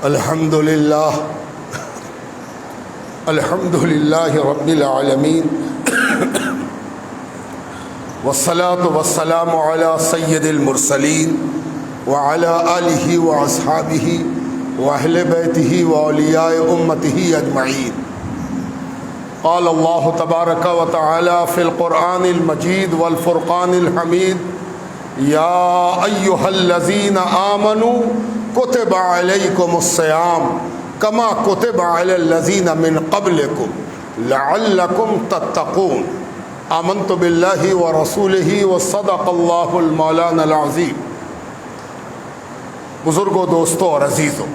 الحمدللہ رب العالمین والصلاة والسلام علی سید المرسلین وعلی آلہ واصحابہ واہل بیتہ واولیاء امتہ اجمعین. قال اللہ تبارک و تعالی فی القرآن المجید والفرقان الحمید یا ایہا الذین آمنوا کتب علیکم الصیام کما کتب علی الذین من قبلکم لعلکم تتقون. آمنت باللہ ورسولہ وصدق اللہ المولانا العظیم. بزرگوں، دوستوں اور عزیزوں،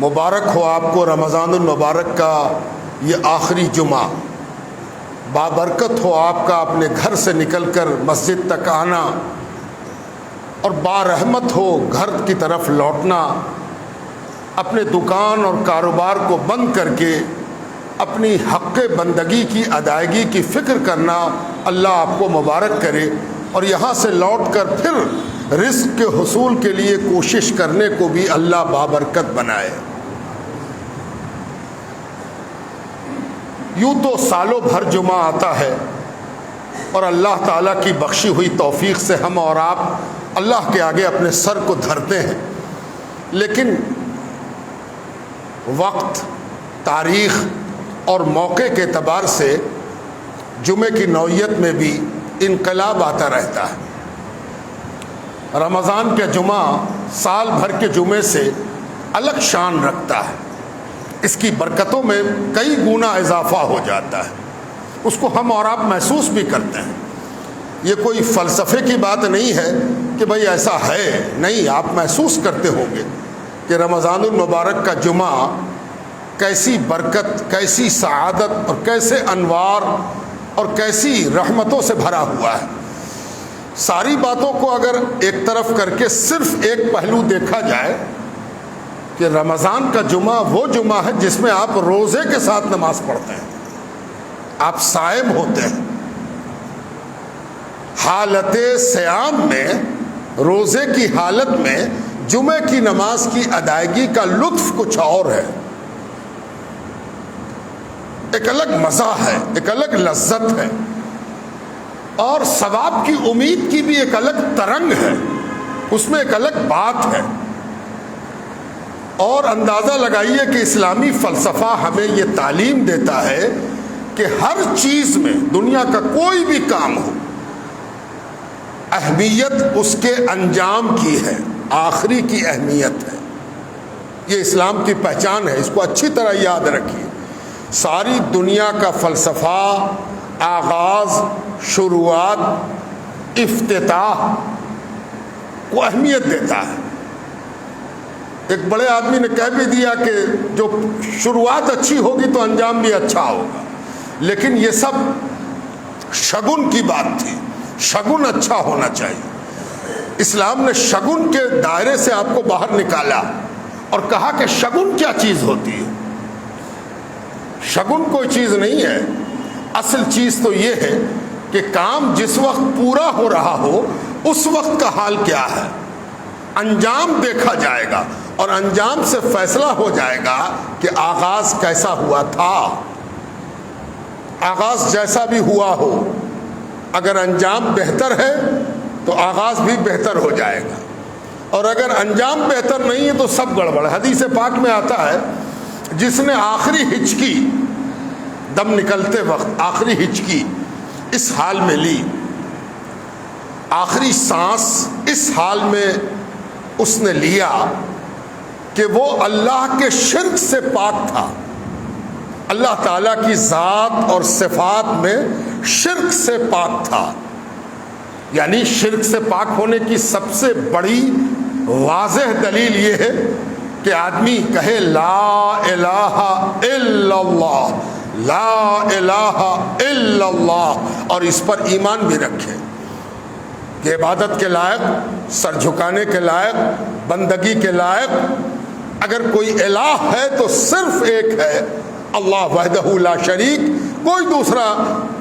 مبارک ہو آپ کو رمضان المبارک کا یہ آخری جمعہ. بابرکت ہو آپ کا اپنے گھر سے نکل کر مسجد تک آنا، اور بارحمت ہو گھر کی طرف لوٹنا، اپنے دکان اور کاروبار کو بند کر کے اپنی حق بندگی کی ادائیگی کی فکر کرنا. اللہ آپ کو مبارک کرے، اور یہاں سے لوٹ کر پھر رزق کے حصول کے لیے کوشش کرنے کو بھی اللہ بابرکت بنائے. یوں تو سالوں بھر جمعہ آتا ہے، اور اللہ تعالیٰ کی بخشی ہوئی توفیق سے ہم اور آپ اللہ کے آگے اپنے سر کو دھرتے ہیں. لیکن وقت، تاریخ اور موقع کے اعتبار سے جمعے کی نوعیت میں بھی انقلاب آتا رہتا ہے. رمضان کا جمعہ سال بھر کے جمعے سے الگ شان رکھتا ہے. اس کی برکتوں میں کئی گنا اضافہ ہو جاتا ہے. اس کو ہم اور آپ محسوس بھی کرتے ہیں. یہ کوئی فلسفے کی بات نہیں ہے کہ بھئی ایسا ہے، نہیں، آپ محسوس کرتے ہوں گے کہ رمضان المبارک کا جمعہ کیسی برکت، کیسی سعادت اور کیسے انوار اور کیسی رحمتوں سے بھرا ہوا ہے. ساری باتوں کو اگر ایک طرف کر کے صرف ایک پہلو دیکھا جائے کہ رمضان کا جمعہ وہ جمعہ ہے جس میں آپ روزے کے ساتھ نماز پڑھتے ہیں، آپ صائم ہوتے ہیں. حالت صیام میں، روزے کی حالت میں جمعے کی نماز کی ادائیگی کا لطف کچھ اور ہے. ایک الگ مزہ ہے، ایک الگ لذت ہے، اور ثواب کی امید کی بھی ایک الگ ترنگ ہے. اس میں ایک الگ بات ہے. اور اندازہ لگائیے کہ اسلامی فلسفہ ہمیں یہ تعلیم دیتا ہے کہ ہر چیز میں، دنیا کا کوئی بھی کام ہو، اہمیت اس کے انجام کی ہے، آخری کی اہمیت ہے. یہ اسلام کی پہچان ہے. اس کو اچھی طرح یاد رکھیے. ساری دنیا کا فلسفہ آغاز، شروعات، افتتاح کو اہمیت دیتا ہے. ایک بڑے آدمی نے کہہ بھی دیا کہ جو شروعات اچھی ہوگی تو انجام بھی اچھا ہوگا. لیکن یہ سب شگن کی بات تھی. شگن اچھا ہونا چاہیے. اسلام نے شگن کے دائرے سے آپ کو باہر نکالا اور کہا کہ شگن کیا چیز ہوتی ہے. شگن کوئی چیز نہیں ہے. اصل چیز تو یہ ہے کہ کام جس وقت پورا ہو رہا ہو اس وقت کا حال کیا ہے. انجام دیکھا جائے گا، اور انجام سے فیصلہ ہو جائے گا کہ آغاز کیسا ہوا تھا. آغاز جیسا بھی ہوا ہو، اگر انجام بہتر ہے تو آغاز بھی بہتر ہو جائے گا، اور اگر انجام بہتر نہیں ہے تو سب گڑبڑ. حدیث پاک میں آتا ہے جس نے آخری ہچکی، دم نکلتے وقت آخری ہچکی اس حال میں لی، آخری سانس اس حال میں اس نے لیا کہ وہ اللہ کے شرک سے پاک تھا. اللہ تعالیٰ کی ذات اور صفات میں شرک سے پاک تھا. یعنی شرک سے پاک ہونے کی سب سے بڑی واضح دلیل یہ ہے کہ آدمی کہے لا الہ الا اللہ، لا الہ الا اللہ، اور اس پر ایمان بھی رکھے کہ عبادت کے لائق، سر جھکانے کے لائق، بندگی کے لائق اگر کوئی الہ ہے تو صرف ایک ہے، اللہ وحدہ لا شریک. کوئی دوسرا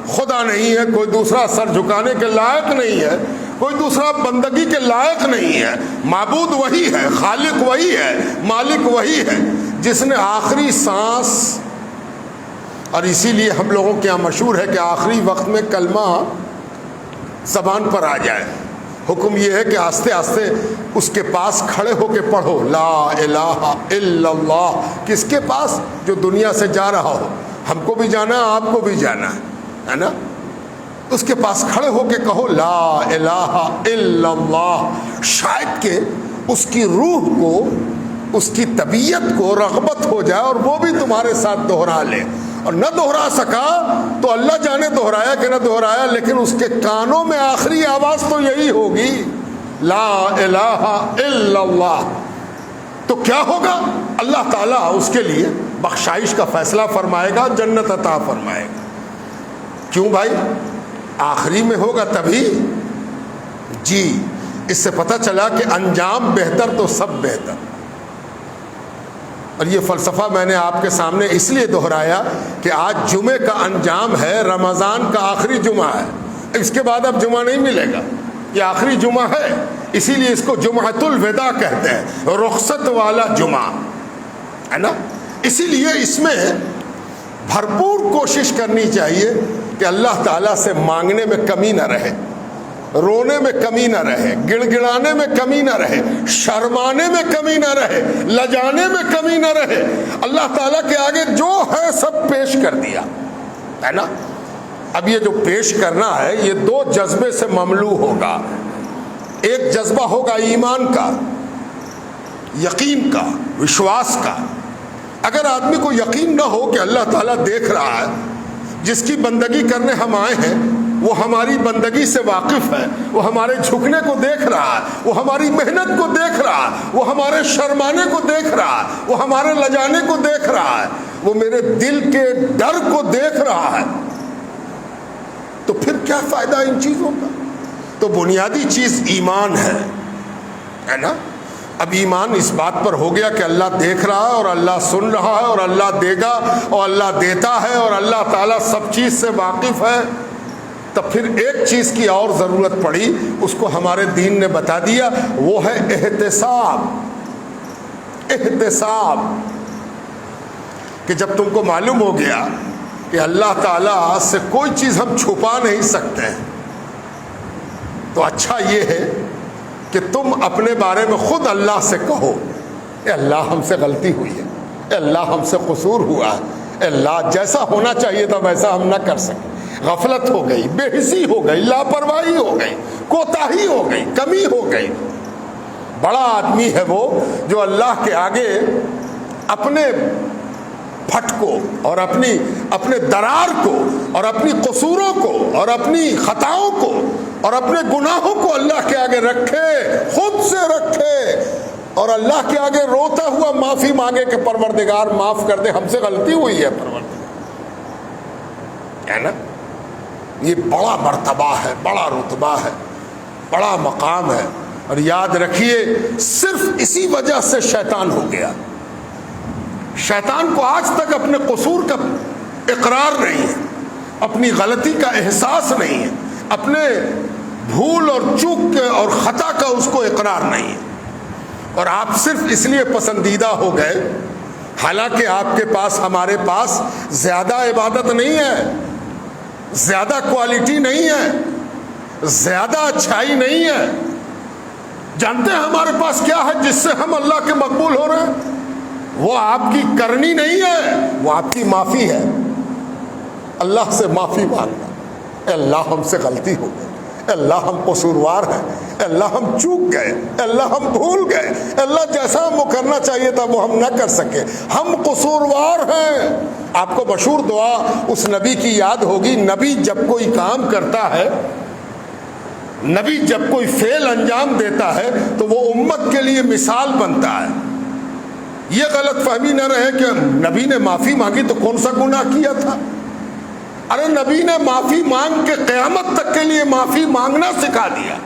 خدا نہیں ہے، کوئی دوسرا سر جھکانے کے لائق نہیں ہے. کوئی دوسرا بندگی کے لائق نہیں ہے. معبود وہی ہے, خالق وہی ہے, مالک وہی ہے جس نے آخری سانس. اور اسی لیے ہم لوگوں کے یہاں مشہور ہے کہ آخری وقت میں کلمہ زبان پر آ جائے. حکم یہ ہے کہ آہستہ آہستہ اس کے پاس کھڑے ہو کے پڑھو لا الہ الا اللہ. کس کے پاس؟ جو دنیا سے جا رہا ہو. ہم کو بھی جانا ہے, آپ کو بھی جانا ہے نا. اس کے پاس کھڑے ہو کے کہو لا الہ الا اللہ. شاید کہ اس کی روح کو, اس کی طبیعت کو رغبت ہو جائے اور وہ بھی تمہارے ساتھ دوہرا لے. اور نہ دوہرا سکا تو اللہ جانے دوہرایا کہ نہ دوہرایا, لیکن اس کے کانوں میں آخری آواز تو یہی ہوگی لا الہ الا اللہ. تو کیا ہوگا؟ اللہ تعالیٰ اس کے لیے بخشائش کا فیصلہ فرمائے گا, جنت عطا فرمائے گا. کیوں بھائی؟ آخری میں ہوگا تبھی. جی, اس سے پتہ چلا کہ انجام بہتر تو سب بہتر. اور یہ فلسفہ میں نے آپ کے سامنے اس لیے دہرایا کہ آج جمعے کا انجام ہے, رمضان کا آخری جمعہ ہے. اس کے بعد اب جمعہ نہیں ملے گا, یہ آخری جمعہ ہے. اسی لیے اس کو جمعۃ الوداع کہتے ہیں, رخصت والا جمعہ ہے نا. اسی لیے اس میں بھرپور کوشش کرنی چاہیے کہ اللہ تعالیٰ سے مانگنے میں کمی نہ رہے, رونے میں کمی نہ رہے, گڑ گڑانے میں کمی نہ رہے, شرمانے میں کمی نہ رہے, لجانے میں کمی نہ رہے. اللہ تعالیٰ کے آگے جو ہے سب پیش کر دیا ہے نا. اب یہ جو پیش کرنا ہے یہ دو جذبے سے مملو ہوگا. ایک جذبہ ہوگا ایمان کا, یقین کا, وشواس کا. اگر آدمی کو یقین نہ ہو کہ اللہ تعالیٰ دیکھ رہا ہے, جس کی بندگی کرنے ہم آئے ہیں وہ ہماری بندگی سے واقف ہے, وہ ہمارے جھکنے کو دیکھ رہا ہے, وہ ہماری محنت کو دیکھ رہا ہے, وہ ہمارے شرمانے کو دیکھ رہا ہے, وہ ہمارے لجانے کو دیکھ رہا ہے, وہ میرے دل کے ڈر کو دیکھ رہا ہے, تو پھر کیا فائدہ ان چیزوں کا؟ تو بنیادی چیز ایمان ہے نا. اب ایمان اس بات پر ہو گیا کہ اللہ دیکھ رہا ہے اور اللہ سن رہا ہے اور اللہ دے گا اور اللہ دیتا ہے اور اللہ تعالیٰ سب چیز سے واقف ہے. تب پھر ایک چیز کی اور ضرورت پڑی, اس کو ہمارے دین نے بتا دیا, وہ ہے احتساب. احتساب کہ جب تم کو معلوم ہو گیا کہ اللہ تعالیٰ سے کوئی چیز ہم چھپا نہیں سکتے, تو اچھا یہ ہے کہ تم اپنے بارے میں خود اللہ سے کہو اے اللہ ہم سے غلطی ہوئی ہے, اے اللہ ہم سے قصور ہوا ہے, اے اللہ جیسا ہونا چاہیے تھا ویسا ہم نہ کر سکے, غفلت ہو گئی, بے حسی ہو گئی, لاپرواہی ہو گئی, کوتاہی ہو گئی, کمی ہو گئی. بڑا آدمی ہے وہ جو اللہ کے آگے اپنے پھٹکوں اور اپنے درار کو اور اپنی قصوروں کو اور اپنی خطاؤں کو اور اپنے گناہوں کو اللہ کے آگے رکھے, خود سے رکھے, اور اللہ کے آگے روتا ہوا معافی مانگے کہ پروردگار معاف کر دے, ہم سے غلطی ہوئی ہے پروردگار, ہے نا. یہ بڑا مرتبہ ہے, بڑا رتبہ ہے, بڑا مقام ہے. اور یاد رکھیے صرف اسی وجہ سے شیطان ہو گیا. شیطان کو آج تک اپنے قصور کا اقرار نہیں ہے, اپنی غلطی کا احساس نہیں ہے, اپنے بھول اور چوک کے اور خطا کا اس کو اقرار نہیں ہے. اور آپ صرف اس لیے پسندیدہ ہو گئے, حالانکہ آپ کے پاس ہمارے پاس زیادہ عبادت نہیں ہے, زیادہ کوالٹی نہیں ہے, زیادہ اچھائی نہیں ہے. جانتے ہیں ہمارے پاس کیا ہے جس سے ہم اللہ کے مقبول ہو رہے ہیں؟ وہ آپ کی کرنی نہیں ہے, وہ آپ کی معافی ہے. اللہ سے معافی مانگنا, اے اللہ ہم سے غلطی ہو گئی, اے اللہ ہم قصوروار ہیں, اے اللہ ہم چوک گئے, اے اللہ ہم بھول گئے, اے اللہ جیسا ہم وہ کرنا چاہیے تھا وہ ہم نہ کر سکے, ہم قصوروار ہیں. آپ کو مشہور دعا اس نبی کی یاد ہوگی. نبی جب کوئی کام کرتا ہے, نبی جب کوئی فعل انجام دیتا ہے تو وہ امت کے لیے مثال بنتا ہے. یہ غلط فہمی نہ رہے کہ نبی نے معافی مانگی تو کون سا گناہ کیا تھا. ارے نبی نے معافی مانگ کے قیامت تک کے لیے معافی مانگنا سکھا دیا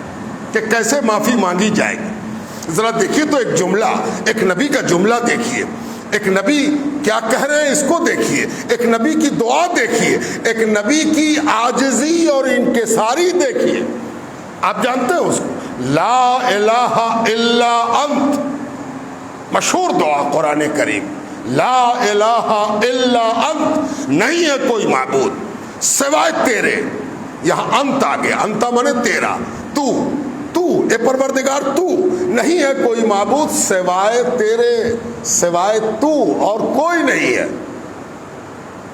کہ کیسے معافی مانگی جائے گی. ذرا دیکھیے تو ایک جملہ, ایک نبی کا جملہ دیکھیے, ایک نبی کیا کہہ رہے ہیں اس کو دیکھیے, ایک نبی کی دعا دیکھیے, ایک نبی کی عاجزی اور انکساری دیکھیے. آپ جانتے ہیں اس کو؟ لا الہ الا انت، مشہور دعا قرآن کریم، لا الہ الا انت، نہیں ہے کوئی معبود سوائے تیرے. یہاں انت آ گیا، انت مانے تیرا، تو اے پروردگار تو، نہیں ہے کوئی معبود سوائے تیرے، سوائے تو اور کوئی نہیں ہے.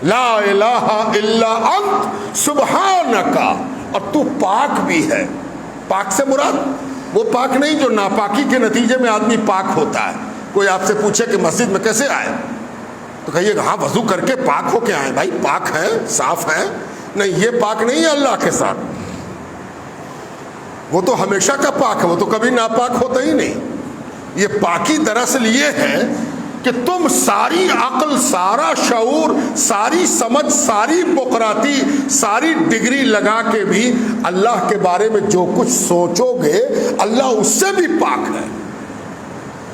لا الہ الا انت سبحانک، اور تو پاک بھی ہے. پاک سے مراد وہ پاک نہیں جو ناپاکی کے نتیجے میں آدمی پاک ہوتا ہے. کوئی آپ سے پوچھے کہ مسجد میں کیسے آئے تو کہیے کہ ہاں وضو کر کے پاک ہو کے آئے. بھائی پاک ہے، صاف ہے. نہیں، یہ پاک نہیں ہے اللہ کے ساتھ. وہ تو ہمیشہ کا پاک ہے، وہ تو کبھی ناپاک ہوتا ہی نہیں. یہ پاکی دراصل یہ ہے کہ تم ساری عقل، سارا شعور، ساری سمجھ، ساری بقراتی، ساری ڈگری لگا کے بھی اللہ کے بارے میں جو کچھ سوچو گے اللہ اس سے بھی پاک ہے.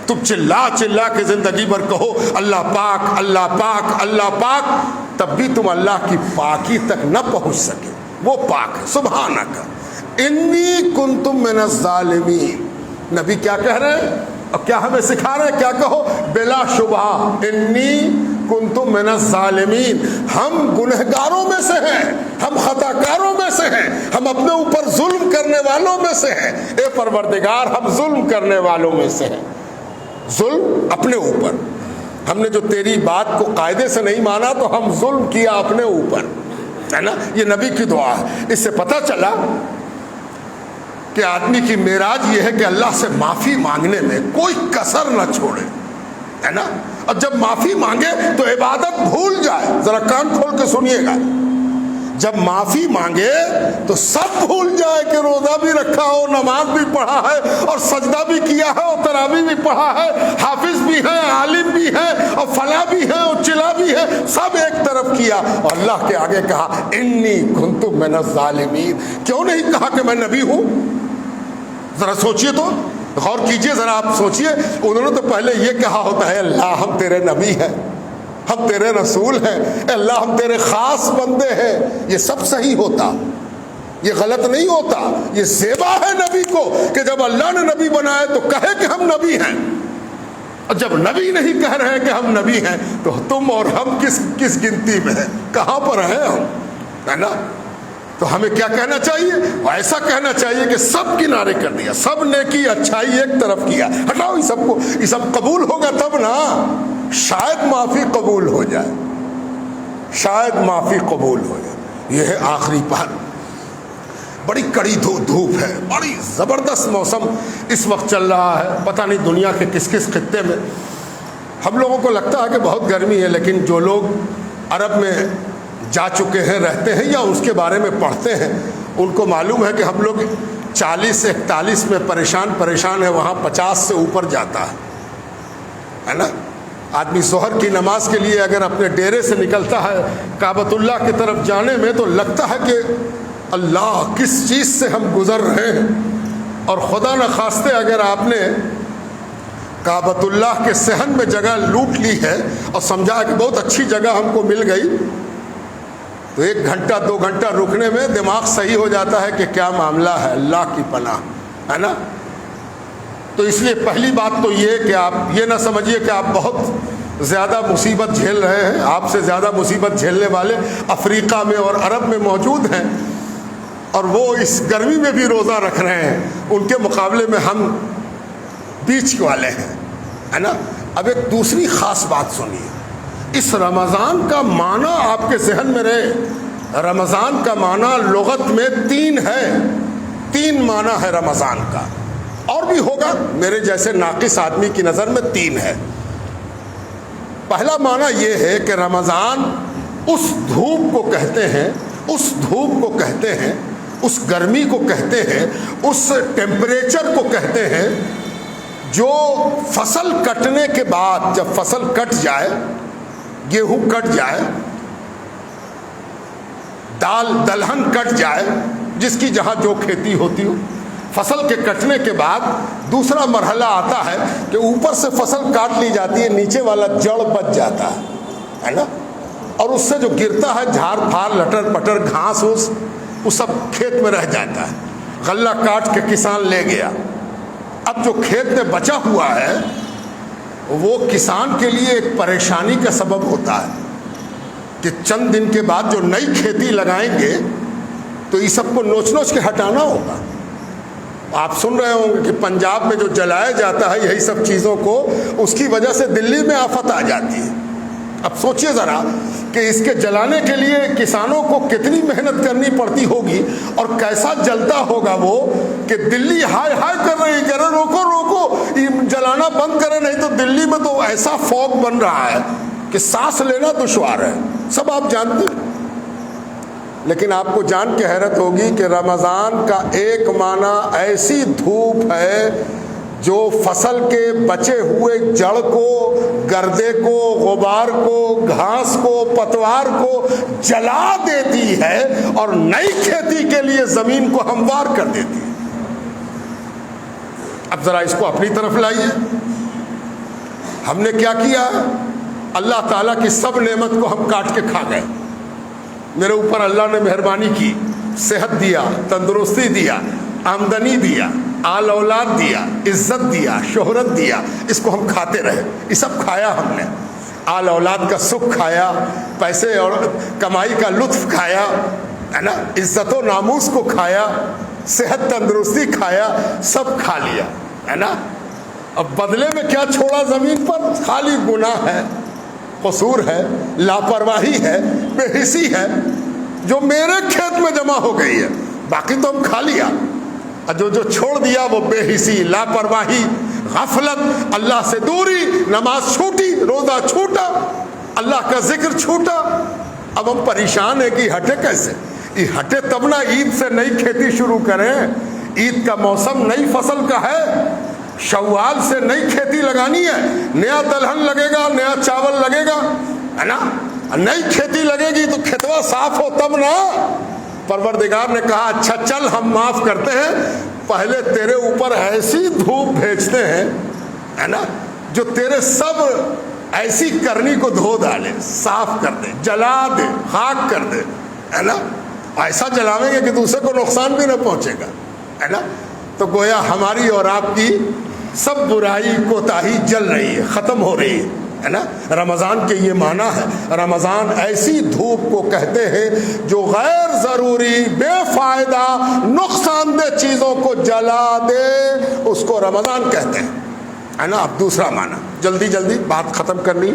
تم چلا چلا کے زندگی بھر کہو اللہ پاک اللہ پاک اللہ پاک، تب بھی تم اللہ کی پاکی تک نہ پہنچ سکے. وہ پاک ہے. سبحانک انی کنتم من الظالمین. نبی کیا کہہ رہے ہیں اور کیا ہمیں سکھا رہے ہیں؟ کیا کہو؟ بلا شبہ انی کنتم من الظالمین، ہم گنہگاروں میں سے ہیں، ہم خطا کاروں میں سے ہیں، ہم اپنے اوپر ظلم کرنے والوں میں سے ہیں. اے پروردگار ہم ظلم کرنے والوں میں سے ہیں. ظلم اپنے اوپر، ہم نے جو تیری بات کو قاعدے سے نہیں مانا تو ہم ظلم کیا اپنے اوپر، ہے نا. یہ نبی کی دعا ہے. اس سے پتہ چلا کہ آدمی کی معراج یہ ہے کہ اللہ سے معافی مانگنے میں کوئی کسر نہ چھوڑے، ہے نا. اور جب معافی مانگے تو عبادت بھول جائے. ذرا کان کھول کے سنیے گا، جب معافی مانگے تو سب بھول جائے کہ روزہ بھی رکھا ہو، نماز بھی پڑھا ہے اور سجدہ بھی کیا ہے اور تراویح بھی پڑھا ہے، حافظ بھی ہے، عالم بھی ہے اور فلاں بھی ہے اور چلا بھی ہے، سب ایک طرف کیا اور اللہ کے آگے کہا انی کنت من الظالمین. کیوں نہیں کہا کہ میں نبی ہوں؟ ذرا سوچئے تو، غور کیجئے ذرا، آپ سوچئے. انہوں نے تو پہلے یہ کہا ہوتا ہے اللہ ہم تیرے نبی ہیں، ہم تیرے رسول ہیں، اے اللہ ہم تیرے خاص بندے ہیں. یہ سب صحیح ہوتا، یہ غلط نہیں ہوتا. یہ زیبا ہے نبی کو کہ جب اللہ نے نبی بنائے تو کہے کہ ہم نبی ہیں، اور جب نبی نہیں کہہ رہے کہ ہم نبی ہیں تو تم اور ہم کس گنتی میں ہیں؟ کہاں پر ہیں ہم، ہے نا. تو ہمیں کیا کہنا چاہیے؟ ایسا کہنا چاہیے کہ سب کنارے کر دیا، سب نیکی اچھائی ایک طرف کیا، ہٹاؤ یہ سب کو. یہ سب قبول ہوگا تب نا، شاید معافی قبول ہو جائے، شاید معافی قبول ہو جائے. یہ ہے آخری پہر. بڑی کڑی دھوپ ہے، بڑی زبردست موسم اس وقت چل رہا ہے. پتہ نہیں دنیا کے کس کس خطے میں. ہم لوگوں کو لگتا ہے کہ بہت گرمی ہے، لیکن جو لوگ عرب میں جا چکے ہیں، رہتے ہیں یا اس کے بارے میں پڑھتے ہیں، ان کو معلوم ہے کہ ہم لوگ 40 سے 41 میں پریشان ہے، وہاں 50 سے اوپر جاتا ہے نا. آدمی ظہر کی نماز کے لیے اگر اپنے ڈیرے سے نکلتا ہے کعبۃ اللہ کی طرف جانے میں تو لگتا ہے کہ اللہ کس چیز سے ہم گزر رہے ہیں. اور خدا نخواستہ اگر آپ نے کعبۃ اللہ کے صحن میں جگہ لوٹ لی ہے اور سمجھا کہ بہت اچھی جگہ ہم کو مل گئی، تو 1 گھنٹہ 2 گھنٹہ رکنے میں دماغ صحیح ہو جاتا ہے کہ کیا معاملہ ہے. اللہ کی پناہ، ہے نا. تو اس لیے پہلی بات تو یہ کہ آپ یہ نہ سمجھیے کہ آپ بہت زیادہ مصیبت جھیل رہے ہیں. آپ سے زیادہ مصیبت جھیلنے والے افریقہ میں اور عرب میں موجود ہیں، اور وہ اس گرمی میں بھی روزہ رکھ رہے ہیں. ان کے مقابلے میں ہم بیچ والے ہیں، ہے نا. اب ایک دوسری خاص بات سنیے. اس رمضان کا معنی آپ کے ذہن میں رہے. رمضان کا معنی لغت میں 3 ہے. 3 معنی ہے رمضان کا، اور بھی ہوگا، میرے جیسے ناقص آدمی کی نظر میں 3 ہے. پہلا معنی یہ ہے کہ رمضان اس دھوپ کو کہتے ہیں، اس دھوپ کو کہتے ہیں، اس گرمی کو کہتے ہیں، اس ٹیمپریچر کو کہتے ہیں جو فصل کٹنے کے بعد، جب فصل کٹ جائے، گیہوں کٹ جائے، دال دلہن کٹ جائے، جس کی جہاں جو کھیتی ہوتی ہو، فصل کے کٹنے کے بعد دوسرا مرحلہ آتا ہے کہ اوپر سے فصل کاٹ لی جاتی ہے، نیچے والا جڑ بچ جاتا ہے نا. اور اس سے جو گرتا ہے جھاڑ پھاڑ لٹر پٹر گھاس وہ سب کھیت میں رہ جاتا ہے. غلہ کاٹ کے کسان لے گیا، اب جو کھیت میں بچا ہوا ہے وہ کسان کے لیے ایک پریشانی کا سبب ہوتا ہے کہ چند دن کے بعد جو نئی کھیتی لگائیں گے تو یہ سب کو نوچ نوچ کے ہٹانا ہوگا۔ آپ سن رہے ہوں گے کہ پنجاب میں جو جلایا جاتا ہے یہی سب چیزوں کو، اس کی وجہ سے دلی میں آفت آ جاتی ہے۔ اب سوچئے ذرا کہ اس کے جلانے کے لیے کسانوں کو کتنی محنت کرنی پڑتی ہوگی اور کیسا جلتا ہوگا وہ کہ دلی ہائے ہائے کر رہی، کہہ رہے روکو روکو، یہ جلانا بند کرے نہیں تو دلی میں تو ایسا فوگ بن رہا ہے کہ سانس لینا دشوار ہے، سب آپ جانتے ہیں۔ لیکن آپ کو جان کے حیرت ہوگی کہ رمضان کا ایک معنی ایسی دھوپ ہے جو فصل کے بچے ہوئے جڑ کو، گردے کو، غبار کو، گھاس کو، پتوار کو جلا دیتی ہے اور نئی کھیتی کے لیے زمین کو ہموار کر دیتی ہے۔ اب ذرا اس کو اپنی طرف لائیے، ہم نے کیا کیا؟ اللہ تعالیٰ کی سب نعمت کو ہم کاٹ کے کھا گئے۔ میرے اوپر اللہ نے مہربانی کی، صحت دیا، تندرستی دیا، آمدنی دیا، آل اولاد دیا، عزت دیا، شہرت دیا، اس کو ہم کھاتے رہے، یہ سب کھایا ہم نے۔ آل اولاد کا سکھ کھایا، پیسے اور کمائی کا لطف کھایا، ہے نا، عزت و ناموس کو کھایا، صحت تندرستی کھایا، سب کھا لیا، ہے نا۔ اب بدلے میں کیا چھوڑا زمین پر؟ خالی گناہ ہے، قصور ہے، لاپرواہی ہے، بے حسی ہے جو میرے کھیت میں جمع ہو گئی ہے، باقی تو ہم کھا لیا۔ جو چھوڑ دیا وہ بے حسی، لاپرواہی، غفلت، اللہ سے دوری، نماز چھوٹی، روزہ چھوٹا، اللہ کا ذکر چھوٹا۔ اب ہم پریشان ہیں کہ ہٹے کیسے؟ یہ ہٹے تب نہ عید سے نئی کھیتی شروع کریں۔ عید کا موسم نئی فصل کا ہے، شوال سے نئی کھیتی لگانی ہے، نیا دلہن لگے گا، نیا چاول لگے گا، ہے نا، نئی کھیتی لگے گی تو کھیتوا صاف ہو تب نا۔ پروردگار نے کہا اچھا چل ہم معاف کرتے ہیں، پہلے تیرے اوپر ایسی دھوپ بھیجتے ہیں، ہے نا، جو تیرے سب ایسی کرنی کو دھو ڈالے، صاف کر دے، جلا دے، خاک کر دے، ہے نا۔ ایسا جلاویں گے کہ دوسرے کو نقصان بھی نہ پہنچے گا، ہے نا۔ تو گویا ہماری اور آپ کی سب برائی کوتاہی جل رہی ہے، ختم ہو رہی ہے نا۔ رمضان کے یہ معنی ہے، رمضان ایسی دھوپ کو کہتے ہیں جو غیر ضروری، بے فائدہ، نقصان دہ چیزوں کو جلا دے، اس کو رمضان کہتے ہیں، ہے نا۔ اب دوسرا معنی، جلدی جلدی بات ختم کرنی۔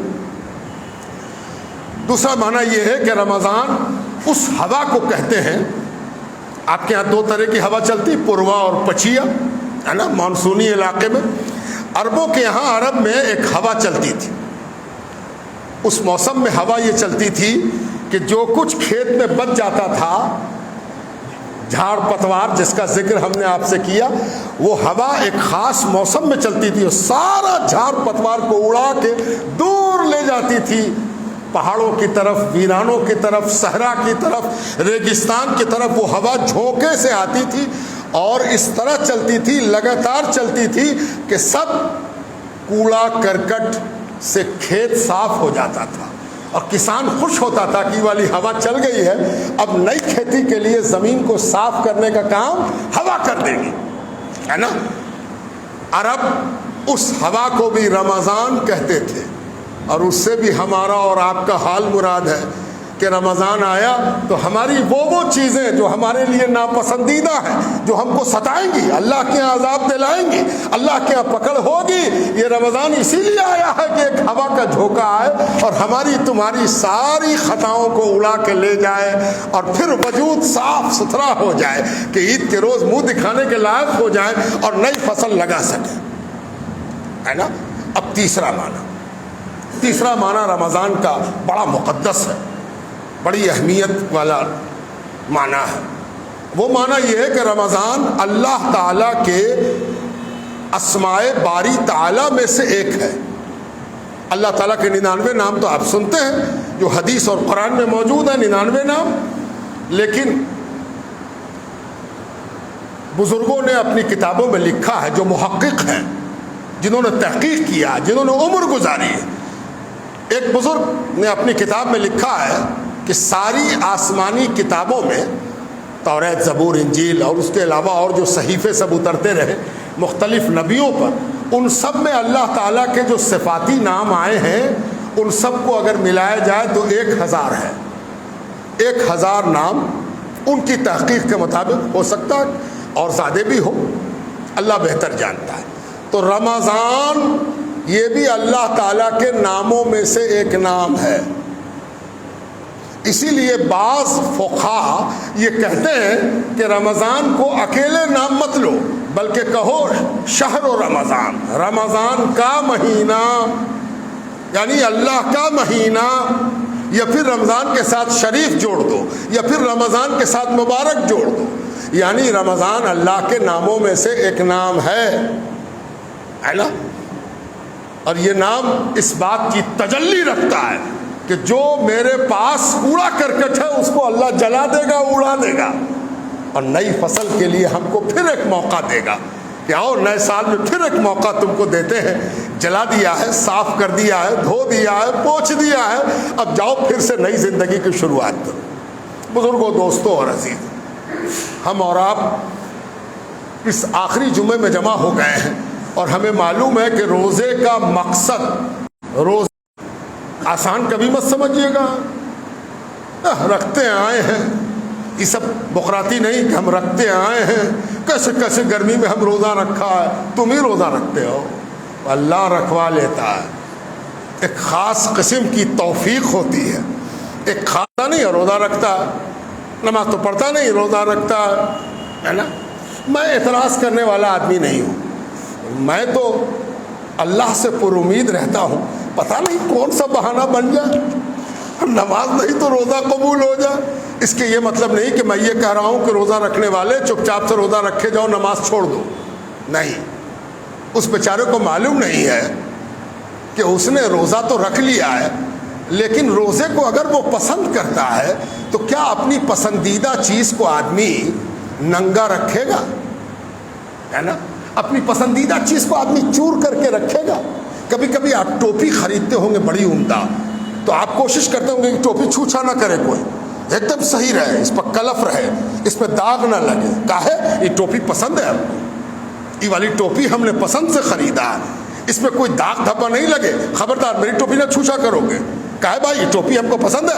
دوسرا معنی یہ ہے کہ رمضان اس ہوا کو کہتے ہیں، آپ کے یہاں دو طرح کی ہوا چلتی، پوروا اور پچھیا، ہے نا، مانسونی علاقے میں۔ عربوں کے یہاں عرب میں ایک ہوا چلتی تھی، اس موسم میں ہوا یہ چلتی تھی کہ جو کچھ کھیت میں بچ جاتا تھا، جھاڑ پتوار جس کا ذکر ہم نے آپ سے کیا، وہ ہوا ایک خاص موسم میں چلتی تھی اور سارا جھاڑ پتوار کو اڑا کے دور لے جاتی تھی، پہاڑوں کی طرف، ویرانوں کی طرف، صحرا کی طرف، ریگستان کی طرف۔ وہ ہوا جھونکے سے آتی تھی اور اس طرح چلتی تھی، لگاتار چلتی تھی کہ سب کوڑا کرکٹ سے کھیت صاف ہو جاتا تھا اور کسان خوش ہوتا تھا کہ والی ہوا چل گئی ہے، اب نئی کھیتی کے لیے زمین کو صاف کرنے کا کام ہوا کر دے گی، ہے نا۔ عرب اس ہوا کو بھی رمضان کہتے تھے، اور اس سے بھی ہمارا اور آپ کا حال مراد ہے کہ رمضان آیا تو ہماری وہ چیزیں جو ہمارے لیے ناپسندیدہ ہیں، جو ہم کو ستائیں گی، اللہ کے یہاں عذاب دلائیں گی، اللہ کے یہاں پکڑ ہوگی، یہ رمضان اسی لیے آیا ہے کہ ایک ہوا کا جھونکا آئے اور ہماری تمہاری ساری خطاؤں کو اڑا کے لے جائے اور پھر وجود صاف ستھرا ہو جائے کہ عید کے روز منہ دکھانے کے لائق ہو جائے اور نئی فصل لگا سکے، ہے نا۔ اب تیسرا معنی رمضان کا بڑا مقدس ہے، بڑی اہمیت والا معنی ہے۔ وہ معنی یہ ہے کہ رمضان اللہ تعالیٰ کے اسماء باری تعالیٰ میں سے ایک ہے۔ اللہ تعالیٰ کے 99 نام تو آپ سنتے ہیں جو حدیث اور قرآن میں موجود ہیں، 99 نام، لیکن بزرگوں نے اپنی کتابوں میں لکھا ہے، جو محقق ہیں، جنہوں نے تحقیق کیا، جنہوں نے عمر گزاری ہے۔ ایک بزرگ نے اپنی کتاب میں لکھا ہے کہ ساری آسمانی کتابوں میں توریت، زبور، انجیل اور اس کے علاوہ اور جو صحیفے سب اترتے رہے مختلف نبیوں پر، ان سب میں اللہ تعالیٰ کے جو صفاتی نام آئے ہیں ان سب کو اگر ملایا جائے تو 1000 ہے۔ 1000 نام ان کی تحقیق کے مطابق ہو سکتا ہے اور زیادہ بھی ہو، اللہ بہتر جانتا ہے۔ تو رمضان یہ بھی اللہ تعالیٰ کے ناموں میں سے ایک نام ہے۔ اسی لیے بعض فقہا یہ کہتے ہیں کہ رمضان کو اکیلے نام مت لو، بلکہ کہو شہر و رمضان، رمضان کا مہینہ، یعنی اللہ کا مہینہ، یا پھر رمضان کے ساتھ شریف جوڑ دو، یا پھر رمضان کے ساتھ مبارک جوڑ دو، یعنی رمضان اللہ کے ناموں میں سے ایک نام ہے نا۔ اور یہ نام اس بات کی تجلی رکھتا ہے کہ جو میرے پاس کوڑا کرکٹ ہے اس کو اللہ جلا دے گا، اڑا دے گا، اور نئی فصل کے لیے ہم کو پھر ایک موقع دے گا کہ آؤ نئے سال میں پھر ایک موقع تم کو دیتے ہیں، جلا دیا ہے، صاف کر دیا ہے، دھو دیا ہے، پوچھ دیا ہے، اب جاؤ پھر سے نئی زندگی کی شروعات کرو۔ بزرگوں، دوستوں اور عزیز، ہم اور آپ اس آخری جمعے میں جمع ہو گئے ہیں اور ہمیں معلوم ہے کہ روزے کا مقصد، روزہ آسان کبھی مت سمجھیے گا، رکھتے آئے ہیں، یہ سب بقراتی نہیں کہ ہم رکھتے آئے ہیں، کیسے کیسے گرمی میں ہم روزہ رکھا ہے، تم ہی روزہ رکھتے ہو، اللہ رکھوا لیتا ہے۔ ایک خاص قسم کی توفیق ہوتی ہے، ایک خاصا نہیں ہے روزہ رکھتا ہے، نماز تو پڑھتا نہیں، روزہ رکھتا ہے نا۔ میں اعتراض کرنے والا آدمی نہیں ہوں، میں تو اللہ سے پر امید رہتا ہوں، پتہ نہیں کون سا بہانہ بن جائے، نماز نہیں تو روزہ قبول ہو جائے۔ اس کے یہ مطلب نہیں کہ میں یہ کہہ رہا ہوں کہ روزہ رکھنے والے چپ چاپ سے روزہ رکھے جاؤ، نماز چھوڑ دو، نہیں۔ اس بیچارے کو معلوم نہیں ہے کہ اس نے روزہ تو رکھ لیا ہے، لیکن روزے کو اگر وہ پسند کرتا ہے تو کیا اپنی پسندیدہ چیز کو آدمی ننگا رکھے گا، ہے نا؟ اپنی پسندیدہ چیز کو آدمی چور کر کے رکھے گا۔ کبھی کبھی آپ ٹوپی خریدتے ہوں گے بڑی عمدہ، تو آپ کوشش کرتے ہوں گے کہ ٹوپی چھوچھا نہ کرے کوئی، ایک دم صحیح رہے، اس پر کلف رہے، اس پہ داغ نہ لگے۔ کاہے؟ یہ ٹوپی پسند ہے آپ کو، یہ والی ٹوپی ہم نے پسند سے خریدا ہے، اس میں کوئی داغ دھبا نہیں لگے، خبردار میری ٹوپی نہ چھوچھا کرو گے۔ کہے بھائی یہ ٹوپی ہم کو پسند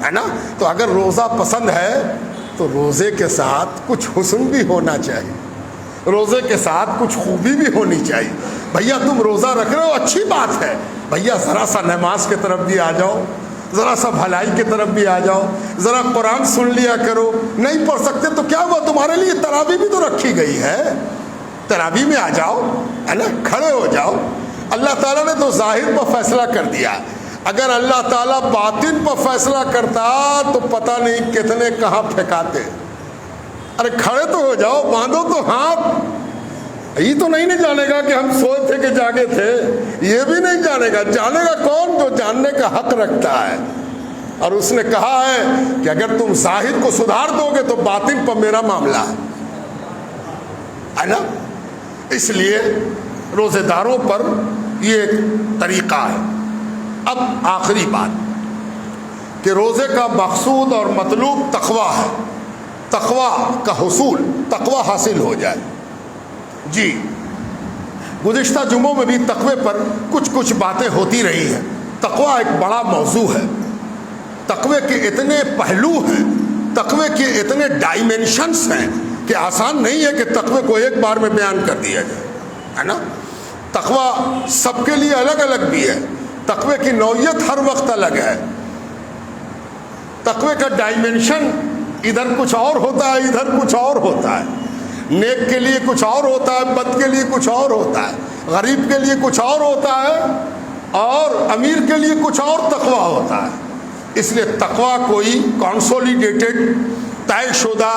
ہے نا؟ تو اگر روزہ پسند ہے تو روزے کے ساتھ کچھ حسن بھی ہونا چاہیے، روزے کے ساتھ کچھ خوبی بھی ہونی چاہیے۔ بھیا تم روزہ رکھ رہے ہو، اچھی بات ہے، بھیا ذرا سا نماز کی طرف بھی آ جاؤ، ذرا سا بھلائی کی طرف بھی آ جاؤ، ذرا قرآن سن لیا کرو۔ نہیں پڑھ سکتے تو کیا ہوا، تمہارے لیے تراویح بھی تو رکھی گئی ہے، تراویح میں آ جاؤ، ہے نا، کھڑے ہو جاؤ۔ اللہ تعالیٰ نے تو ظاہر پر فیصلہ کر دیا، اگر اللہ تعالیٰ باطن پر فیصلہ کرتا تو پتہ نہیں کتنے کہاں پھینکاتے۔ ارے کھڑے تو ہو جاؤ، باندھو تو ہاتھ۔ یہ تو نہیں جانے گا کہ ہم سوئے تھے کہ جاگے تھے، یہ بھی نہیں جانے گا۔ جانے گا کون؟ جو جاننے کا حق رکھتا ہے۔ اور اس نے کہا ہے کہ اگر تم ظاہر کو سدھار دو گے تو باطن پر میرا معاملہ ہے نا۔ اس لیے روزے داروں پر یہ ایک طریقہ ہے۔ اب آخری بات کہ روزے کا مقصود اور مطلوب تقویٰ ہے، تقویٰ کا حصول، تقویٰ حاصل ہو جائے۔ جی گزشتہ جمعوں میں بھی تقوی پر کچھ باتیں ہوتی رہی ہیں۔ تقویٰ ایک بڑا موضوع ہے، تقوی کے اتنے پہلو ہیں، تقوی کے اتنے ڈائمینشنز ہیں کہ آسان نہیں ہے کہ تقوی کو ایک بار میں بیان کر دیا جائے، ہے نا۔ تقویٰ سب کے لیے الگ الگ بھی ہے، تقوی کی نوعیت ہر وقت الگ ہے، تقوی کا ڈائمینشن ادھر کچھ اور ہوتا ہے، ادھر کچھ اور ہوتا ہے، نیک کے لیے کچھ اور ہوتا ہے، بد کے لیے کچھ اور ہوتا ہے، غریب کے لیے کچھ اور ہوتا ہے، اور امیر کے لیے کچھ اور تقویٰ ہوتا ہے۔ اس لیے تقویٰ کوئی کانسولیڈیٹڈ طے شدہ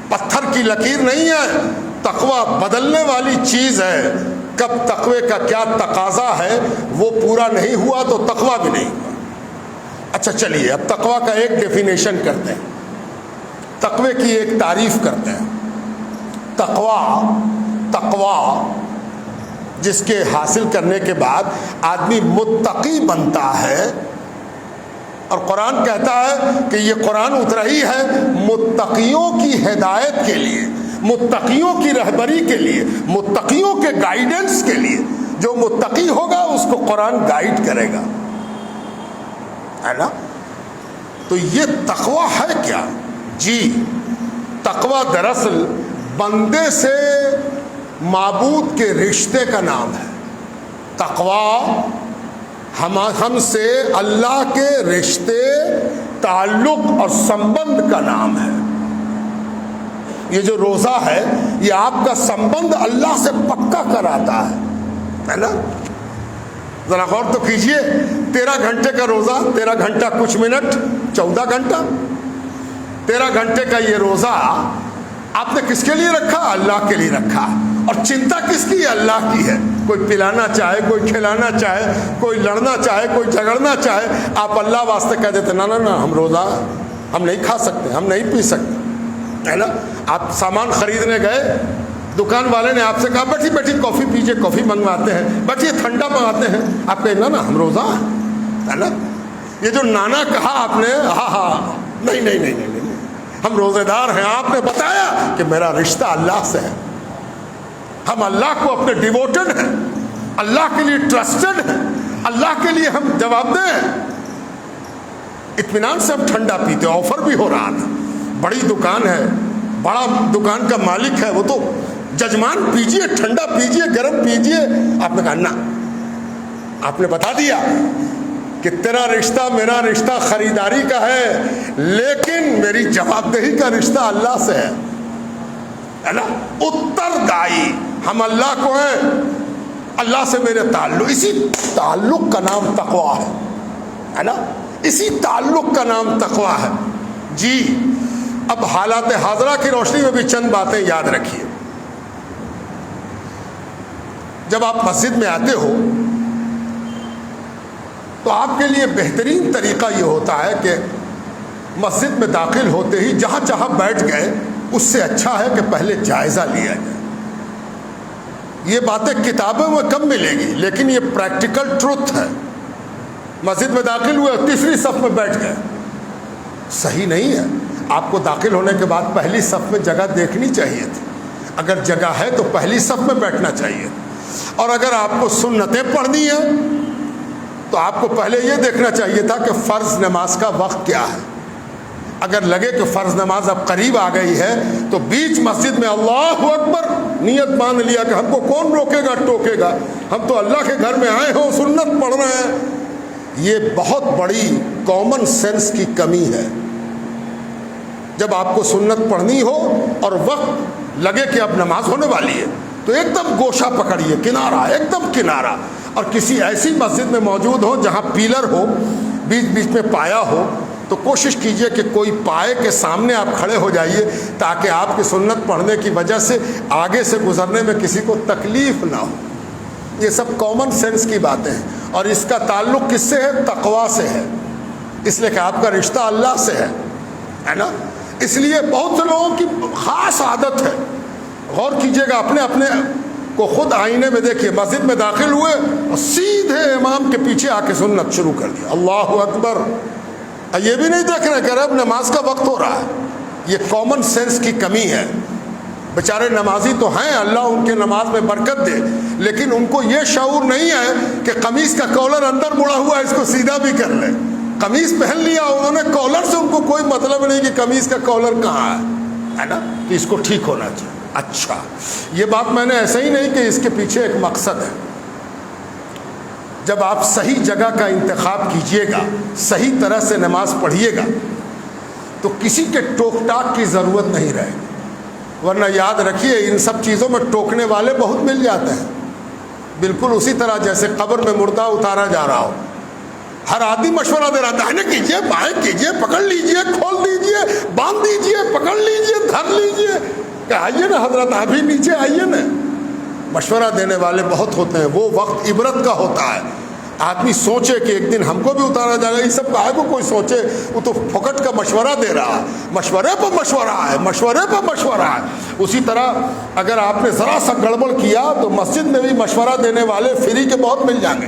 پتھر کی لکیر نہیں ہے، تقویٰ بدلنے والی چیز ہے۔ کب تقوی کا کیا تقاضا ہے وہ پورا نہیں ہوا تو تقویٰ بھی نہیں ہوا۔ اچھا چلیے اب تقویٰ کا ایک ڈیفینیشن کرتے ہیں، تقوی کی ایک تعریف کرتے ہیں۔ تقویٰ جس کے حاصل کرنے کے بعد آدمی متقی بنتا ہے، اور قرآن کہتا ہے کہ یہ قرآن اترا ہی ہے متقیوں کی ہدایت کے لیے، متقیوں کی رہبری کے لیے، متقیوں کے گائیڈنس کے لیے۔ جو متقی ہوگا اس کو قرآن گائیڈ کرے گا، ہے نا؟ تو یہ تقویٰ ہے کیا؟ جی، تقویٰ دراصل بندے سے معبود کے رشتے کا نام ہے۔ تقویٰ ہم سے اللہ کے رشتے، تعلق اور سمبند کا نام ہے۔ یہ جو روزہ ہے یہ آپ کا سمبند اللہ سے پکا کراتا ہے نا؟ ذرا غور تو کیجئے، 13 گھنٹے کا روزہ، 13 گھنٹہ کچھ منٹ، 14 گھنٹہ، 13 گھنٹے کا یہ روزہ آپ نے کس کے لیے رکھا؟ اللہ کے لیے رکھا۔ اور چنتا کس کی ہے؟ اللہ کی ہے۔ کوئی پلانا چاہے، کوئی کھلانا چاہے، کوئی لڑنا چاہے، کوئی جھگڑنا چاہے، آپ اللہ واسطے کہہ دیتے نا نا نا ہم روزہ، ہم نہیں کھا سکتے، ہم نہیں پی سکتے، ہے نا؟ آپ سامان خریدنے گئے، دکان والے نے آپ سے کہا بیٹھی بیٹھی کافی پیجیے، کافی منگواتے ہیں، بیٹھیے ٹھنڈا منگواتے ہیں، آپ کہیں نا نا ہم روزہ، ہے نا؟ یہ جو نانا کہا آپ نے، ہاں ہاں نہیں نہیں نہیں نہیں ہم روزے دار ہیں، آپ نے بتایا کہ میرا رشتہ اللہ سے ہے، ہم اللہ کو اپنے ڈیووٹڈ ہیں، اللہ کے لیے ٹرسٹڈ ہیں، اللہ کے لیے ہم جواب دیں۔ اطمینان سے ہم ٹھنڈا پیتے، آفر بھی ہو رہا تھا، بڑی دکان ہے، بڑا دکان کا مالک ہے، وہ تو ججمان پیجئے، ٹھنڈا پیجئے، گرم پیجئے، آپ نے کہا نا، آپ نے بتا دیا کہ تیرا رشتہ میرا رشتہ خریداری کا ہے، لیکن میری جواب دہی کا رشتہ اللہ سے ہے نا؟ اتردائی ہم اللہ کو ہیں، اللہ سے میرے تعلق، اسی تعلق کا نام تقویٰ ہے نا؟ اسی تعلق کا نام تقویٰ ہے۔ جی، اب حالات حاضرہ کی روشنی میں بھی چند باتیں یاد رکھیے۔ جب آپ مسجد میں آتے ہو تو آپ کے لیے بہترین طریقہ یہ ہوتا ہے کہ مسجد میں داخل ہوتے ہی جہاں جہاں بیٹھ گئے اس سے اچھا ہے کہ پہلے جائزہ لیا جائے۔ یہ باتیں کتابوں میں کم ملے گی، لیکن یہ پریکٹیکل ٹروتھ ہے۔ مسجد میں داخل ہوئے، تیسری صف میں بیٹھ گئے، صحیح نہیں ہے۔ آپ کو داخل ہونے کے بعد پہلی صف میں جگہ دیکھنی چاہیے تھی، اگر جگہ ہے تو پہلی صف میں بیٹھنا چاہیے، اور اگر آپ کو سنتیں پڑھنی ہیں تو آپ کو پہلے یہ دیکھنا چاہیے تھا کہ فرض نماز کا وقت کیا ہے۔ اگر لگے کہ فرض نماز اب قریب آ گئی ہے تو بیچ مسجد میں اللہ اکبر نیت مان لیا کہ ہم کو کون روکے گا ٹوکے گا، ہم تو اللہ کے گھر میں آئے ہوں، سنت پڑھ رہے ہیں۔ یہ بہت بڑی کامن سینس کی کمی ہے۔ جب آپ کو سنت پڑھنی ہو اور وقت لگے کہ اب نماز ہونے والی ہے تو ایک دم گوشہ پکڑیے، کنارہ، ایک دم کنارہ، اور کسی ایسی مسجد میں موجود ہو جہاں پیلر ہو، بیچ بیچ میں پایا ہو، تو کوشش کیجئے کہ کوئی پائے کے سامنے آپ کھڑے ہو جائیے تاکہ آپ کی سنت پڑھنے کی وجہ سے آگے سے گزرنے میں کسی کو تکلیف نہ ہو۔ یہ سب کامن سینس کی باتیں ہیں، اور اس کا تعلق کس سے ہے؟ تقویٰ سے ہے، اس لیے کہ آپ کا رشتہ اللہ سے ہے نا؟ اس لیے بہت سے لوگوں کی خاص عادت ہے، غور کیجئے گا، اپنے اپنے کو خود آئینے میں دیکھیے، مسجد میں داخل ہوئے اور سیدھے امام کے پیچھے آ کے سنت شروع کر دیا، اللہ اکبر، یہ بھی نہیں دیکھ رہے کہ اب نماز کا وقت ہو رہا ہے۔ یہ کامن سینس کی کمی ہے۔ بیچارے نمازی تو ہیں، اللہ ان کے نماز میں برکت دے، لیکن ان کو یہ شعور نہیں ہے کہ قمیص کا کالر اندر مڑا ہوا ہے، اس کو سیدھا بھی کر لیں۔ قمیص پہن لیا انہوں نے، کالر سے ان کو کوئی مطلب نہیں کہ قمیص کا کالر کہاں ہے نا؟ کہ اس کو ٹھیک ہونا چاہیے۔ اچھا، یہ بات میں نے ایسے ہی نہیں کہ اس کے پیچھے ایک مقصد ہے۔ جب آپ صحیح جگہ کا انتخاب کیجئے گا، صحیح طرح سے نماز پڑھیے گا، تو کسی کے ٹوک ٹاک کی ضرورت نہیں رہے گی، ورنہ یاد رکھیے ان سب چیزوں میں ٹوکنے والے بہت مل جاتے ہیں، بالکل اسی طرح جیسے قبر میں مردہ اتارا جا رہا ہو، ہر آدمی مشورہ دے رہا، داہنے کیجئے، بائیں کیجئے، پکڑ لیجئے، کھول دیجئے، باندھ دیجئے، پکڑ لیجئے، دھر لیجئے، کہ آئیے نا حضرت، ابھی نیچے آئیے نا۔ مشورہ دینے والے بہت ہوتے ہیں، وہ وقت عبرت کا ہوتا ہے۔ آدمی سوچے کہ ایک دن ہم کو بھی اتارا جائے گا، یہ سب کہا کو کوئی سوچے، وہ تو پھکٹ کا مشورہ دے رہا ہے، مشورے پر مشورہ ہے، مشورے پر مشورہ ہے۔ اسی طرح اگر آپ نے ذرا سا گڑبڑ کیا تو مسجد میں بھی مشورہ دینے والے فری کے بہت مل جائیں گے،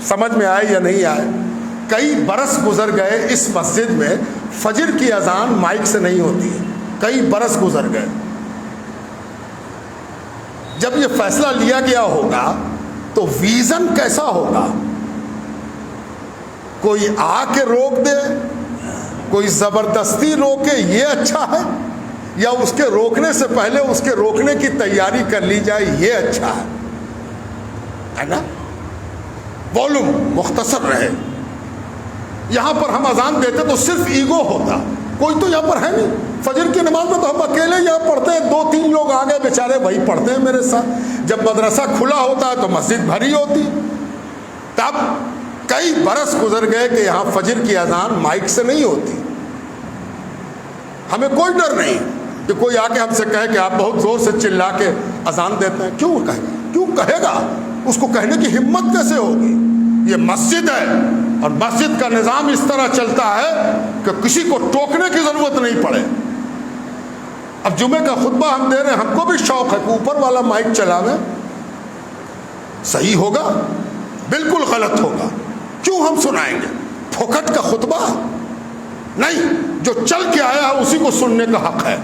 سمجھ میں آئے یا نہیں آئے، کئی برس گزر گئے اس مسجد میں فجر کی اذان مائک سے نہیں ہوتی ہے، کئی برس گزر گئے۔ جب یہ فیصلہ لیا گیا ہوگا تو ویژن کیسا ہوگا؟ کوئی آ کے روک دے، کوئی زبردستی روکے، یہ اچھا ہے، یا اس کے روکنے سے پہلے اس کے روکنے کی تیاری کر لی جائے، یہ اچھا ہے نا؟ والوم مختصر رہے۔ یہاں پر ہم اذان دیتے تو صرف ایگو ہوتا، کوئی تو یہاں پر ہے نہیں۔ فجر کی نماز میں تو ہم اکیلے یہاں پڑھتے ہیں، 2-3 لوگ آگے بیچارے وہی پڑھتے ہیں میرے ساتھ۔ جب مدرسہ کھلا ہوتا ہے تو مسجد بھری ہوتی۔ تب کئی برس گزر گئے کہ یہاں فجر کی اذان مائک سے نہیں ہوتی۔ ہمیں کوئی ڈر نہیں کہ کوئی آ کے ہم سے کہے کہ آپ بہت زور سے چلا کے اذان دیتے ہیں۔ کیوں کہے گا؟ کیوں کہے گا؟ اس کو کہنے کی ہمت کیسے ہوگی؟ یہ مسجد ہے اور مسجد کا نظام اس طرح چلتا ہے کہ کسی کو ٹوکنے کی ضرورت نہیں پڑے۔ اب جمعے کا خطبہ ہم دے رہے ہیں، ہم کو بھی شوق ہے کہ اوپر والا مائک چلاویں۔ صحیح ہوگا؟ بالکل غلط ہوگا۔ کیوں ہم سنائیں گے؟ پھوکٹ کا خطبہ نہیں، جو چل کے آیا ہے اسی کو سننے کا حق ہے،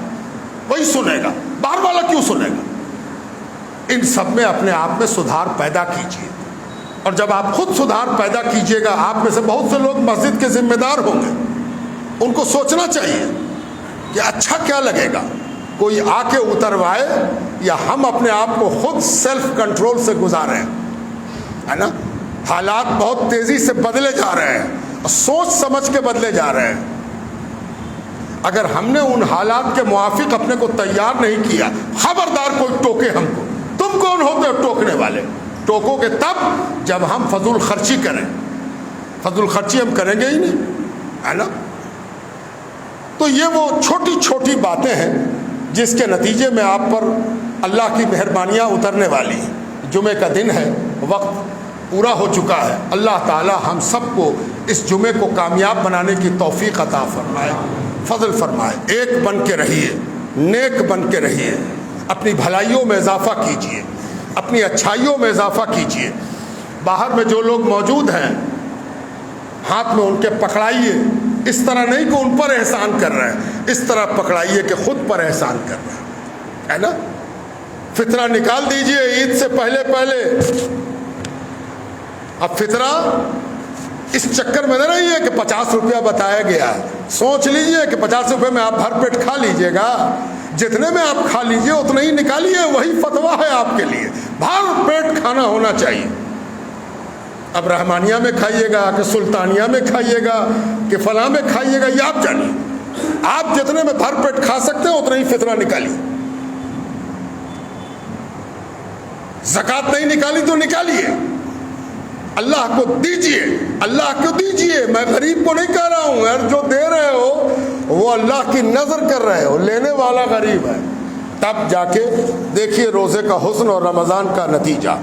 وہی سنے گا، باہر والا کیوں سنے گا؟ ان سب میں اپنے آپ میں سدھار پیدا کیجیے، اور جب آپ خود سدھار پیدا کیجیے گا، آپ میں سے بہت سے لوگ مسجد کے ذمہ دار ہوں گے، ان کو سوچنا چاہیے کہ اچھا کیا لگے گا، کوئی آ کے اتروائے یا ہم اپنے آپ کو خود سیلف کنٹرول سے گزاریں، ہے نا؟ حالات بہت تیزی سے بدلے جا رہے ہیں اور سوچ سمجھ کے بدلے جا رہے ہیں۔ اگر ہم نے ان حالات کے موافق اپنے کو تیار نہیں کیا، خبردار کوئی ٹوکے ہم کو۔ تم کون ہوتے ہو ٹوکنے والے؟ ٹوکو گے تب جب ہم فضول خرچی کریں۔ فضول خرچی ہم کریں گے ہی نہیں، ہے نا؟ تو یہ وہ چھوٹی چھوٹی باتیں ہیں جس کے نتیجے میں آپ پر اللہ کی مہربانیاں اترنے والی ہیں۔ جمعے کا دن ہے، وقت پورا ہو چکا ہے۔ اللہ تعالی ہم سب کو اس جمعے کو کامیاب بنانے کی توفیق عطا فرمائے، فضل فرمائے۔ ایک بن کے رہیے، نیک بن کے رہیے، اپنی بھلائیوں میں اضافہ کیجیے، اپنی اچھائیوں میں اضافہ کیجیے۔ باہر میں جو لوگ موجود ہیں ہاتھ میں ان کے پکڑائیے، اس طرح نہیں کہ ان پر احسان کر رہے ہیں، اس طرح پکڑائیے کہ خود پر احسان کر رہے ہیں، ہے نا؟ فطرہ نکال دیجیے عید سے پہلے پہلے۔ اب فطرہ اس چکر میں نہ رہیے کہ 50 روپیہ بتایا گیا ہے، سوچ لیجئے کہ 50 روپے میں آپ بھر پیٹ کھا لیجئے گا، جتنے میں آپ کھا لیجئے اتنا ہی نکالیے، وہی فتویٰ ہے آپ کے لیے، بھر پیٹ کھانا ہونا چاہیے۔ اب رحمانیہ میں کھائیے گا کہ سلطانیہ میں کھائیے گا کہ فلاں میں کھائیے گا، یہ آپ جانیے، آپ جتنے میں بھر پیٹ کھا سکتے ہیں اتنا ہی فطرہ نکالیے۔ زکوٰۃ نہیں نکالی تو نکالیے، اللہ کو دیجئے، اللہ کو دیجئے۔ میں غریب کو نہیں کہہ رہا ہوں یار، جو دے رہے ہو وہ اللہ کی نظر کر رہے ہو، لینے والا غریب ہے۔ تب جا کے دیکھیے روزے کا حسن اور رمضان کا نتیجہ۔